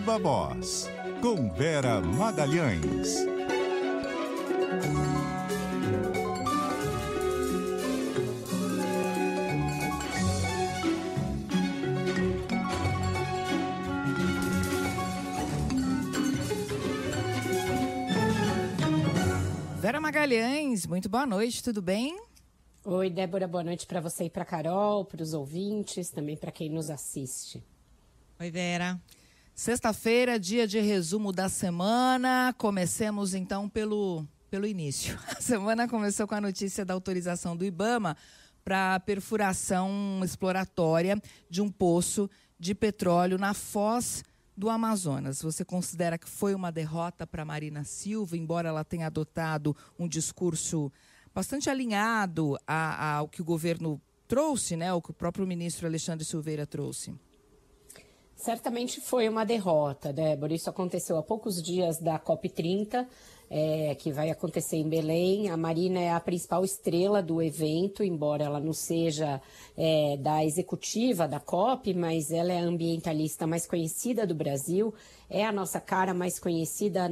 Viva Voz, com Vera Magalhães. Vera Magalhães, muito boa noite, tudo bem? Oi, Débora, boa noite para você e para a Carol, para os ouvintes, também para quem nos assiste. Oi, Vera. Sexta-feira, dia de resumo da semana. Comecemos então pelo início. A semana começou com a notícia da autorização do IBAMA para a perfuração exploratória de um poço de petróleo na foz do Amazonas. Você considera que foi uma derrota para Marina Silva, embora ela tenha adotado um discurso bastante alinhado ao que o governo trouxe, né? O que o próprio ministro Alexandre Silveira trouxe? Certamente foi uma derrota, Débora. Isso aconteceu há poucos dias da COP30, que vai acontecer em Belém. A Marina é a principal estrela do evento, embora ela não seja da executiva da COP, mas ela é a ambientalista mais conhecida do Brasil, é a nossa cara mais conhecida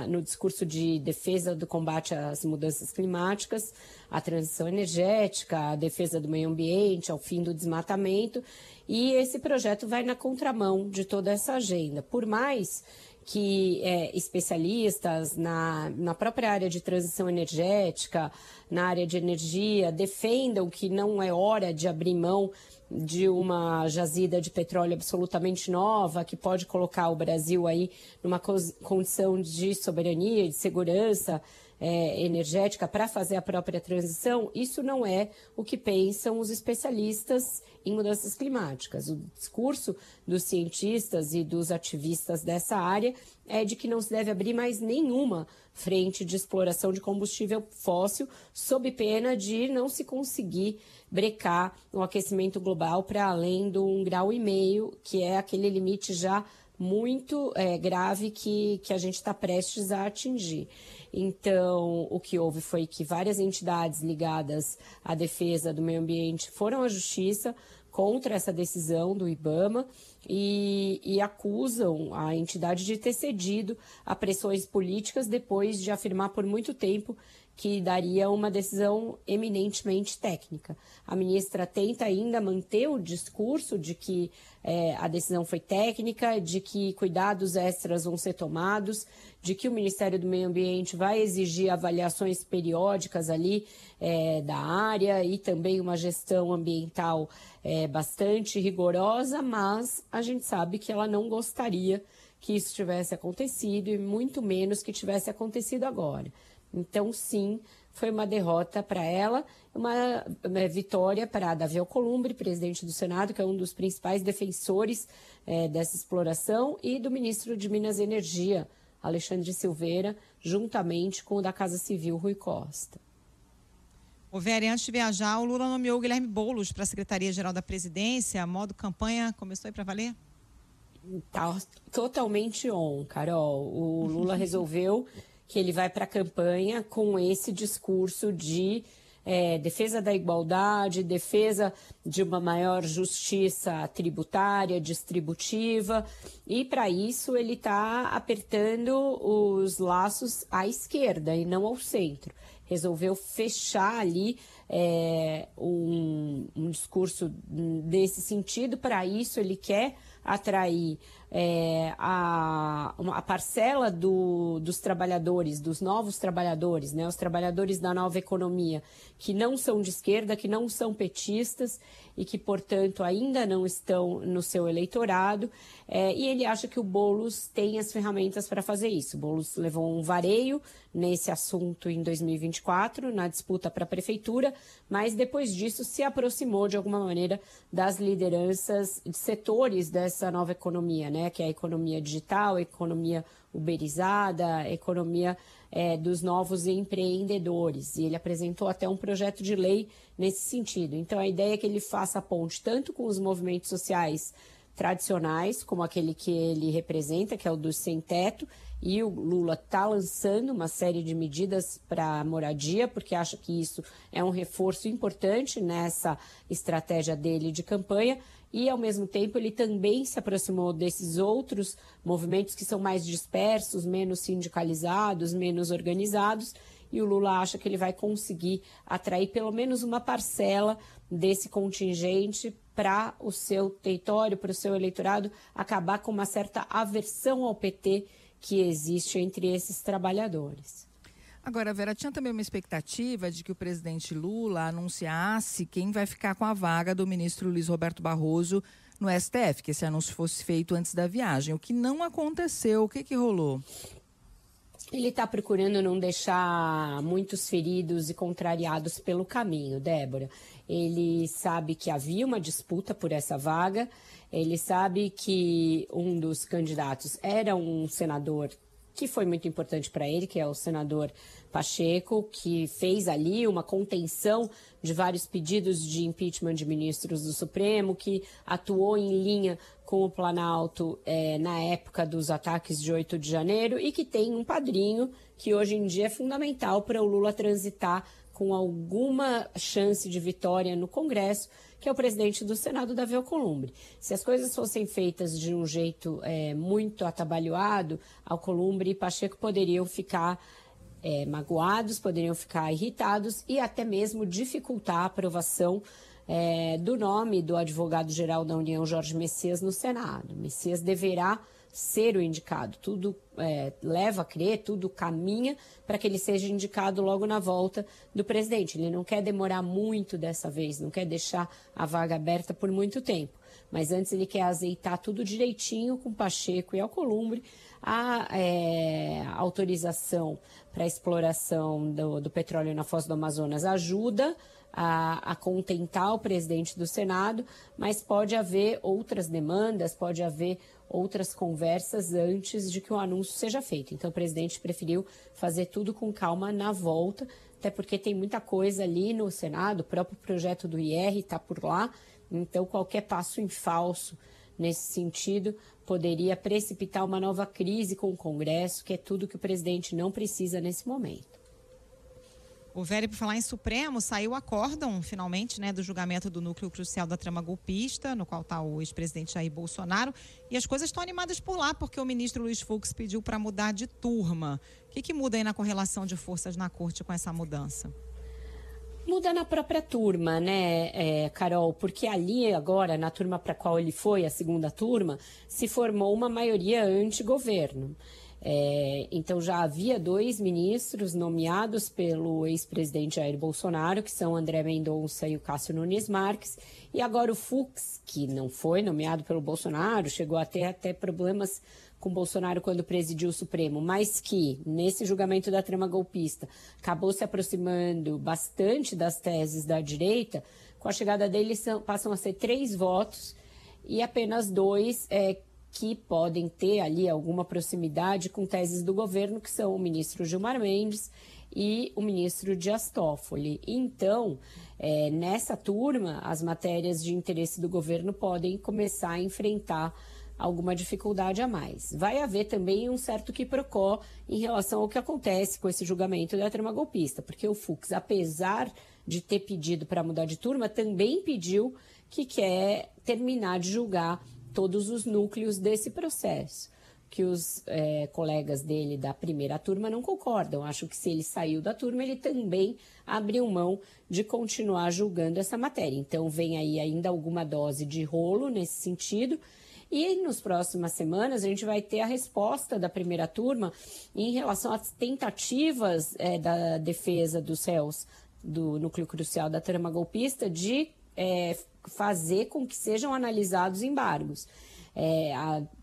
no discurso de defesa do combate às mudanças climáticas, a transição energética, a defesa do meio ambiente, ao fim do desmatamento. E esse projeto vai na contramão de toda essa agenda. Por mais que especialistas na própria área de transição energética, na área de energia, defendam que não é hora de abrir mão de uma jazida de petróleo absolutamente nova, que pode colocar o Brasil aí numa condição de soberania, de segurança energética para fazer a própria transição, isso não é o que pensam os especialistas em mudanças climáticas. O discurso dos cientistas e dos ativistas dessa área é de que não se deve abrir mais nenhuma frente de exploração de combustível fóssil, sob pena de não se conseguir brecar o aquecimento global para além do 1,5 graus, que é aquele limite já muito grave que a gente está prestes a atingir. Então, o que houve foi que várias entidades ligadas à defesa do meio ambiente foram à justiça contra essa decisão do IBAMA e acusam a entidade de ter cedido a pressões políticas depois de afirmar por muito tempo que daria uma decisão eminentemente técnica. A ministra tenta ainda manter o discurso de que a decisão foi técnica, de que cuidados extras vão ser tomados, de que o Ministério do Meio Ambiente vai exigir avaliações periódicas ali da área e também uma gestão ambiental bastante rigorosa, mas a gente sabe que ela não gostaria que isso tivesse acontecido e muito menos que tivesse acontecido agora. Então, sim, foi uma derrota para ela, uma vitória para Davi Alcolumbre, presidente do Senado, que é um dos principais defensores dessa exploração, e do ministro de Minas e Energia, Alexandre Silveira, juntamente com o da Casa Civil, Rui Costa. Ô Vera, antes de viajar, o Lula nomeou o Guilherme Boulos para a Secretaria-Geral da Presidência. A modo campanha começou aí para valer? Tá totalmente on, Carol. O Lula resolveu que ele vai para a campanha com esse discurso de defesa da igualdade, defesa de uma maior justiça tributária, distributiva, e para isso ele está apertando os laços à esquerda e não ao centro. Resolveu fechar ali um discurso desse sentido. Para isso ele quer atrair a parcela dos trabalhadores, dos novos trabalhadores, né, os trabalhadores da nova economia, que não são de esquerda, que não são petistas e que, portanto, ainda não estão no seu eleitorado. E ele acha que o Boulos tem as ferramentas para fazer isso. O Boulos levou um vareio nesse assunto em 2024, na disputa para a prefeitura, mas depois disso se aproximou de alguma maneira das lideranças de setores dessa nova economia, né, que é a economia digital, a economia uberizada, a economia dos novos empreendedores. E ele apresentou até um projeto de lei nesse sentido. Então, a ideia é que ele faça a ponte tanto com os movimentos sociais tradicionais, como aquele que ele representa, que é o do sem-teto, e o Lula está lançando uma série de medidas para moradia, porque acha que isso é um reforço importante nessa estratégia dele de campanha, e, ao mesmo tempo, ele também se aproximou desses outros movimentos que são mais dispersos, menos sindicalizados, menos organizados, e o Lula acha que ele vai conseguir atrair pelo menos uma parcela desse contingente para o seu território, para o seu eleitorado, acabar com uma certa aversão ao PT que existe entre esses trabalhadores. Agora, Vera, tinha também uma expectativa de que o presidente Lula anunciasse quem vai ficar com a vaga do ministro Luiz Roberto Barroso no STF, que esse anúncio fosse feito antes da viagem, o que não aconteceu. O que rolou? Ele está procurando não deixar muitos feridos e contrariados pelo caminho, Débora. Ele sabe que havia uma disputa por essa vaga, ele sabe que um dos candidatos era um senador que foi muito importante para ele, que é o senador Pacheco, que fez ali uma contenção de vários pedidos de impeachment de ministros do Supremo, que atuou em linha com o Planalto na época dos ataques de 8 de janeiro e que tem um padrinho que hoje em dia é fundamental para o Lula transitar com alguma chance de vitória no Congresso, que é o presidente do Senado, Davi Alcolumbre. Se as coisas fossem feitas de um jeito muito atabalhoado, Alcolumbre e Pacheco poderiam ficar magoados, poderiam ficar irritados e até mesmo dificultar a aprovação do nome do advogado-geral da União, Jorge Messias, no Senado. Messias deverá ser o indicado. Tudo leva a crer, tudo caminha para que ele seja indicado logo na volta do presidente. Ele não quer demorar muito dessa vez, não quer deixar a vaga aberta por muito tempo. Mas antes ele quer azeitar tudo direitinho com Pacheco e Alcolumbre. A autorização para a exploração do petróleo na Foz do Amazonas ajuda a contentar o presidente do Senado, mas pode haver outras demandas, pode haver outras conversas antes de que o anúncio seja feito. Então, o presidente preferiu fazer tudo com calma na volta, até porque tem muita coisa ali no Senado, o próprio projeto do IR está por lá, então qualquer passo em falso nesse sentido poderia precipitar uma nova crise com o Congresso, que é tudo que o presidente não precisa nesse momento. O Vera, por falar em Supremo, saiu o acórdão, finalmente, do julgamento do núcleo crucial da trama golpista, no qual está o ex-presidente Jair Bolsonaro. E as coisas estão animadas por lá, porque o ministro Luiz Fux pediu para mudar de turma. O que muda aí na correlação de forças na corte com essa mudança? Muda na própria turma, Carol? Porque ali agora, na turma para a qual ele foi, a segunda turma, se formou uma maioria anti-governo. Então já havia 2 ministros nomeados pelo ex-presidente Jair Bolsonaro, que são André Mendonça e o Cássio Nunes Marques, e agora o Fux, que não foi nomeado pelo Bolsonaro, chegou a ter até problemas com Bolsonaro quando presidiu o Supremo, mas que, nesse julgamento da trama golpista, acabou se aproximando bastante das teses da direita. Com a chegada dele, passam a ser 3 votos e apenas 2 que podem ter ali alguma proximidade com teses do governo, que são o ministro Gilmar Mendes e o ministro Dias Toffoli. Então, nessa turma, as matérias de interesse do governo podem começar a enfrentar alguma dificuldade a mais. Vai haver também um certo quiprocó em relação ao que acontece com esse julgamento da trama golpista, porque o Fux, apesar de ter pedido para mudar de turma, também pediu que quer terminar de julgar todos os núcleos desse processo, que os colegas dele da primeira turma não concordam. Acho que se ele saiu da turma, ele também abriu mão de continuar julgando essa matéria. Então, vem aí ainda alguma dose de rolo nesse sentido. E nas próximas semanas a gente vai ter a resposta da primeira turma em relação às tentativas da defesa dos réus do núcleo crucial da trama golpista de fazer com que sejam analisados embargos.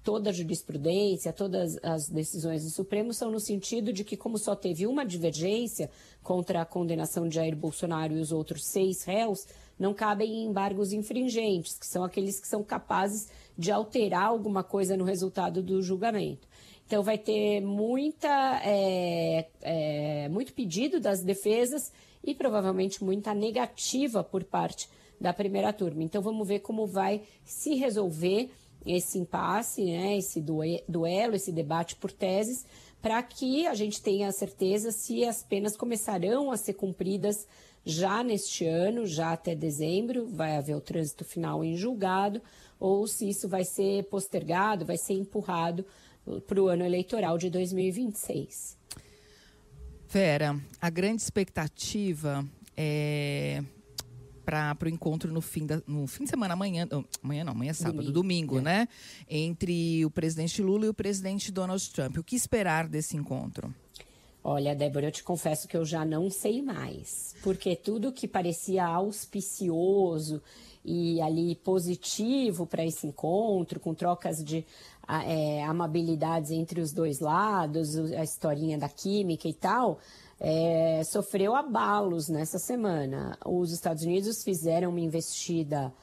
Toda a jurisprudência, todas as decisões do Supremo são no sentido de que, como só teve uma divergência contra a condenação de Jair Bolsonaro e os outros 6 réus, não cabem embargos infringentes, que são aqueles que são capazes de alterar alguma coisa no resultado do julgamento. Então, vai ter muito pedido das defesas e provavelmente muita negativa por parte da primeira turma. Então, vamos ver como vai se resolver esse impasse, esse duelo, esse debate por teses, para que a gente tenha a certeza se as penas começarão a ser cumpridas já neste ano, já até dezembro, vai haver o trânsito final em julgado, ou se isso vai ser postergado, vai ser empurrado para o ano eleitoral de 2026. Vera, a grande expectativa é para o encontro no fim de semana, amanhã é sábado, domingo, né? Entre o presidente Lula e o presidente Donald Trump. O que esperar desse encontro? Olha, Débora, eu te confesso que eu já não sei mais, porque tudo que parecia auspicioso e ali positivo para esse encontro, com trocas de amabilidades entre os dois lados, a historinha da química e tal, sofreu abalos nessa semana. Os Estados Unidos fizeram uma investida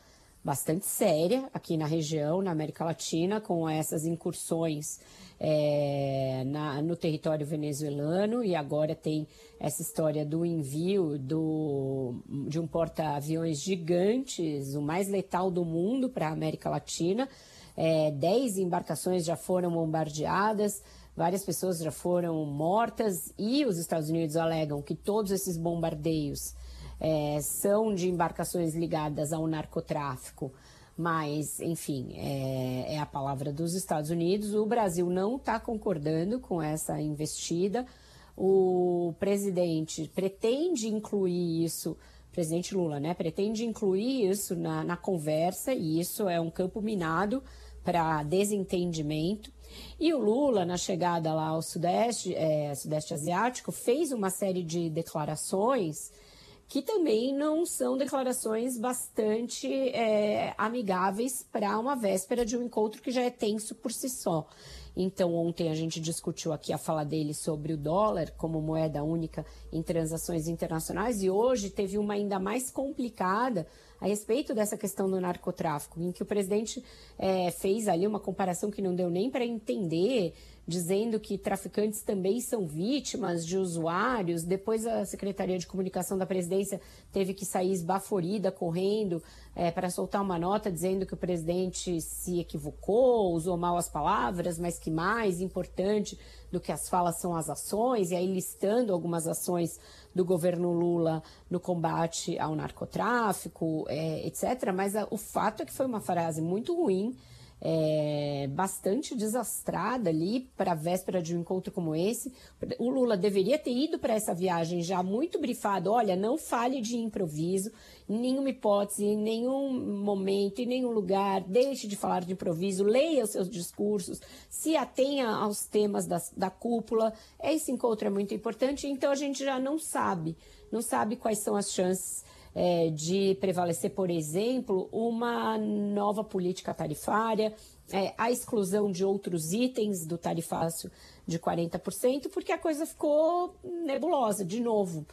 bastante séria aqui na região, na América Latina, com essas incursões no território venezuelano, e agora tem essa história do envio de um porta-aviões gigantes, o mais letal do mundo para a América Latina. 10 embarcações já foram bombardeadas, várias pessoas já foram mortas, e os Estados Unidos alegam que todos esses bombardeios são de embarcações ligadas ao narcotráfico, mas, enfim, é a palavra dos Estados Unidos. O Brasil não está concordando com essa investida. O presidente pretende incluir isso, o presidente Lula, né, pretende incluir isso na conversa, e isso é um campo minado para desentendimento. E o Lula, na chegada lá ao Sudeste Asiático, fez uma série de declarações que também não são declarações bastante amigáveis para uma véspera de um encontro que já é tenso por si só. Então, ontem a gente discutiu aqui a fala dele sobre o dólar como moeda única em transações internacionais, e hoje teve uma ainda mais complicada a respeito dessa questão do narcotráfico, em que o presidente fez ali uma comparação que não deu nem para entender, dizendo que traficantes também são vítimas de usuários. Depois a Secretaria de Comunicação da Presidência teve que sair esbaforida, correndo, para soltar uma nota dizendo que o presidente se equivocou, usou mal as palavras, mas que mais importante do que as falas são as ações, e aí listando algumas ações do governo Lula no combate ao narcotráfico, etc. Mas o fato é que foi uma frase muito ruim, bastante desastrada ali para a véspera de um encontro como esse. O Lula deveria ter ido para essa viagem já muito brifado: olha, não fale de improviso, em nenhuma hipótese, em nenhum momento, em nenhum lugar, deixe de falar de improviso, leia os seus discursos, se atenha aos temas da cúpula. Esse encontro é muito importante, então a gente já não sabe quais são as chances de prevalecer, por exemplo, uma nova política tarifária, a exclusão de outros itens do tarifácio de 40%, porque a coisa ficou nebulosa, de novo.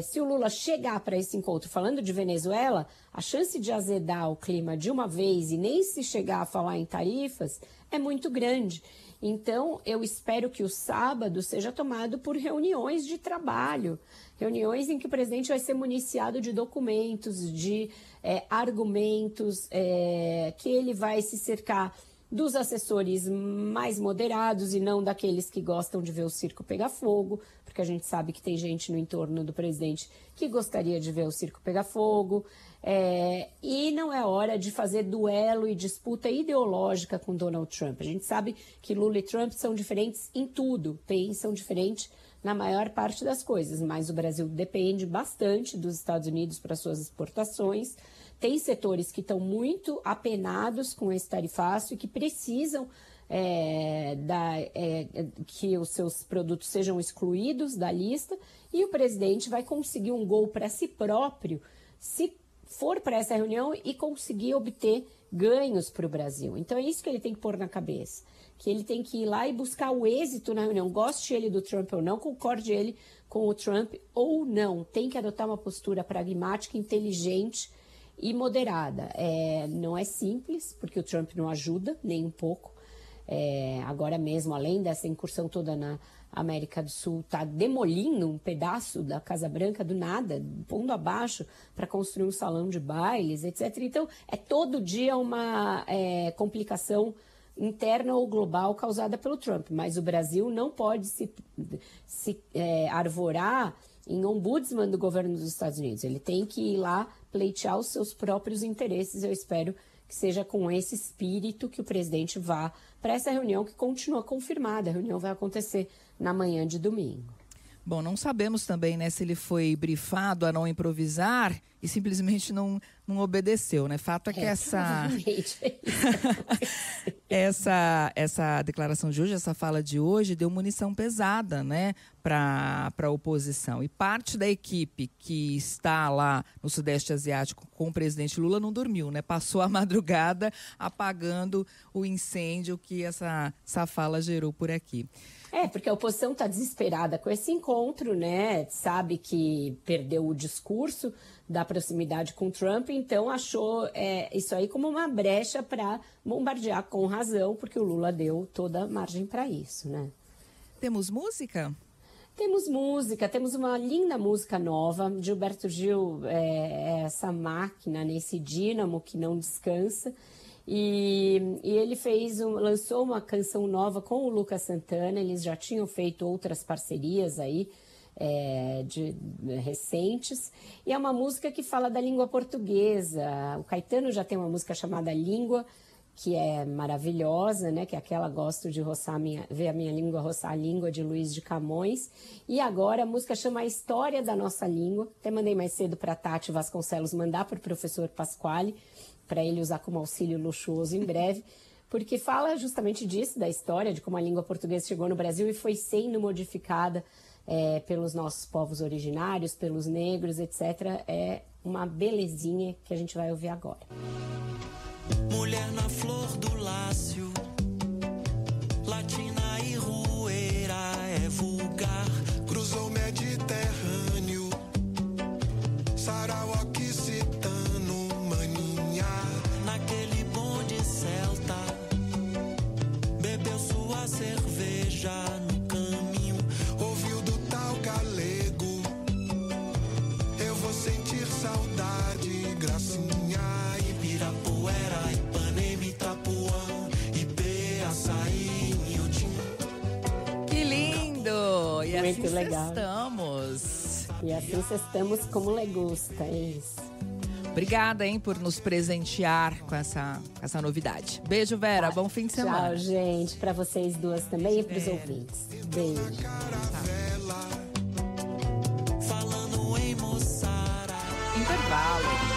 Se o Lula chegar para esse encontro falando de Venezuela, a chance de azedar o clima de uma vez e nem se chegar a falar em tarifas é muito grande. Então, eu espero que o sábado seja tomado por reuniões de trabalho, reuniões em que o presidente vai ser municiado de documentos, de argumentos, que ele vai se cercar dos assessores mais moderados e não daqueles que gostam de ver o circo pegar fogo, porque a gente sabe que tem gente no entorno do presidente que gostaria de ver o circo pegar fogo. E não é hora de fazer duelo e disputa ideológica com Donald Trump. A gente sabe que Lula e Trump são diferentes em tudo, pensam diferente na maior parte das coisas, mas o Brasil depende bastante dos Estados Unidos para suas exportações. Tem setores que estão muito apenados com esse tarifácio e que precisam que os seus produtos sejam excluídos da lista, e o presidente vai conseguir um gol para si próprio se for para essa reunião e conseguir obter ganhos para o Brasil. Então é isso que ele tem que pôr na cabeça, que ele tem que ir lá e buscar o êxito na reunião. Goste ele do Trump ou não, concorde ele com o Trump ou não, tem que adotar uma postura pragmática, inteligente e moderada. Não é simples, porque o Trump não ajuda nem um pouco. Agora mesmo, além dessa incursão toda na América do Sul, está demolindo um pedaço da Casa Branca do nada, pondo abaixo para construir um salão de bailes, etc. Então, todo dia uma complicação interna ou global causada pelo Trump. Mas o Brasil não pode se arvorar em ombudsman do governo dos Estados Unidos. Ele tem que ir lá pleitear os seus próprios interesses. Eu espero que seja com esse espírito que o presidente vá para essa reunião que continua confirmada. A reunião vai acontecer na manhã de domingo. Bom, não sabemos também, né, se ele foi brifado a não improvisar e simplesmente não obedeceu, né? Fato é que essa declaração de hoje, essa fala de hoje, deu munição pesada, né, para a oposição. E parte da equipe que está lá no Sudeste Asiático com o presidente Lula não dormiu, né? Passou a madrugada apagando o incêndio que essa fala gerou por aqui. Porque a oposição está desesperada com esse encontro, né? Sabe que perdeu o discurso da proximidade com Trump, então achou isso aí como uma brecha para bombardear com razão, porque o Lula deu toda a margem para isso, né? Temos música? Temos música, temos uma linda música nova. Gilberto Gil é essa máquina, esse dínamo que não descansa. E ele lançou uma canção nova com o Lucas Santana. Eles já tinham feito outras parcerias aí recentes, e é uma música que fala da língua portuguesa. O Caetano já tem uma música chamada Língua, que é maravilhosa, né? Que é aquela gosto de ver a minha língua roçar a língua, de Luiz de Camões. E agora a música chama A História da Nossa Língua. Até mandei mais cedo para a Tati Vasconcelos mandar para o professor Pasquale, para ele usar como auxílio luxuoso em breve, porque fala justamente disso, da história, de como a língua portuguesa chegou no Brasil e foi sendo modificada pelos nossos povos originários, pelos negros, etc. É uma belezinha que a gente vai ouvir agora. Mulher na flor do lácio, latina e rueira, é vulgar. Cruzou o Mediterrâneo, sarau occitano, maninha. Naquele bonde celta, bebeu sua cerveja no caminho, ouviu do tal galego. Eu vou sentir saudade, gracinha. Ibirapuera, Ipanema, Itapuã, Ipê, Açaí, Inhotim. Que lindo! E muito assim legal. Estamos. E assim estamos como le gusta, é isso. Obrigada, hein, por nos presentear com essa novidade. Beijo, Vera. Bom fim de semana. Tchau, gente. Para vocês duas também e para os ouvintes. Beijo. Falando em moçara. Intervalo.